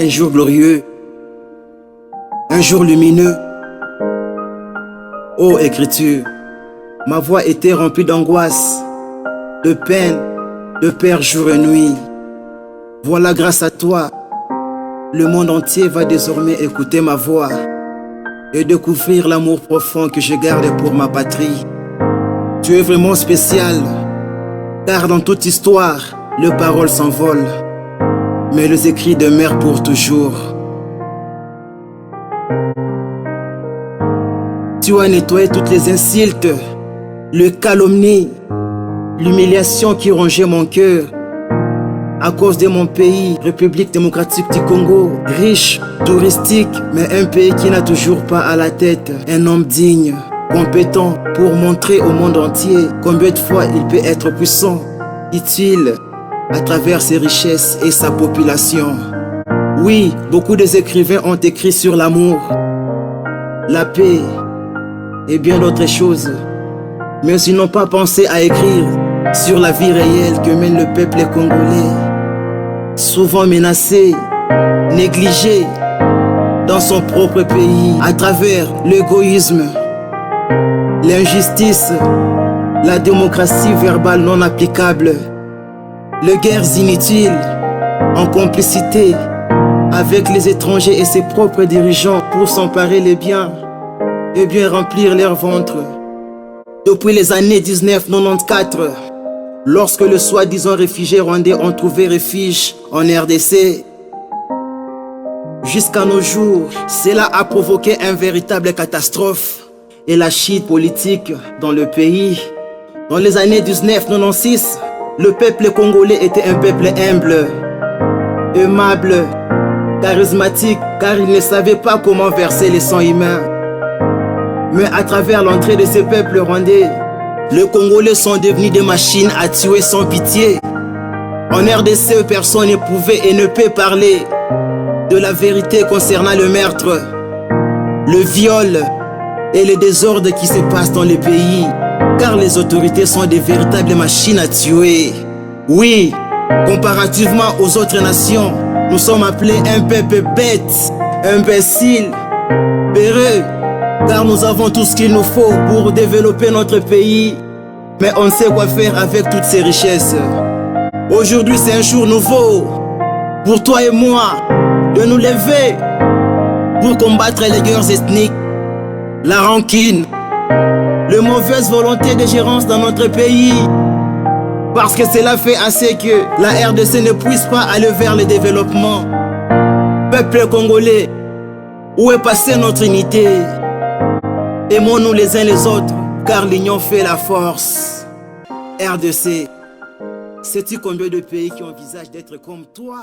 Un jour glorieux, un jour lumineux. Ô Écriture, ma voix était remplie d'angoisse, de peine, de peur jour et nuit. Voilà, grâce à toi, le monde entier va désormais écouter ma voix et découvrir l'amour profond que je garde pour ma patrie. Tu es vraiment spécial, car dans toute histoire, les paroles s'envolent, mais les écrits demeurent pour toujours. Tu as nettoyé toutes les insultes, le calomnie, l'humiliation qui rongeait mon cœur. À cause de mon pays, République démocratique du Congo, riche, touristique, mais un pays qui n'a toujours pas à la tête un homme digne, compétent pour montrer au monde entier combien de fois il peut être puissant, utile à travers ses richesses et sa population. Oui, beaucoup des écrivains ont écrit sur l'amour, la paix et bien d'autres choses, mais ils n'ont pas pensé à écrire sur la vie réelle que mène le peuple congolais, souvent menacé, négligé dans son propre pays à travers l'égoïsme, l'injustice, la démocratie verbale non applicable, les guerres inutiles en complicité avec les étrangers et ses propres dirigeants pour s'emparer les biens et bien remplir leur ventre. Depuis les années 1994, lorsque les soi-disant réfugiés rwandais ont trouvé refuge en RDC, jusqu'à nos jours, cela a provoqué une véritable catastrophe et la chute politique dans le pays. Dans les années 1996, le peuple congolais était un peuple humble, aimable, charismatique, car il ne savait pas comment verser les sangs humains. Mais à travers l'entrée de ces peuples rwandais, les Congolais sont devenus des machines à tuer sans pitié. En RDC, personne ne pouvait et ne peut parler de la vérité concernant le meurtre, le viol et les désordres qui se passent dans le pays, car les autorités sont des véritables machines à tuer. Oui, comparativement aux autres nations, nous sommes appelés un peuple bête, imbécile, peureux, car nous avons tout ce qu'il nous faut pour développer notre pays, mais on ne sait quoi faire avec toutes ces richesses. Aujourd'hui, c'est un jour nouveau pour toi et moi de nous lever pour combattre les guerres ethniques, la rancune, les mauvaises volontés de gérance dans notre pays, parce que cela fait assez que la RDC ne puisse pas aller vers le développement. Peuple congolais, où est passée notre unité? Aimons-nous les uns les autres, car l'union fait la force. RDC, sais-tu combien de pays qui envisagent d'être comme toi?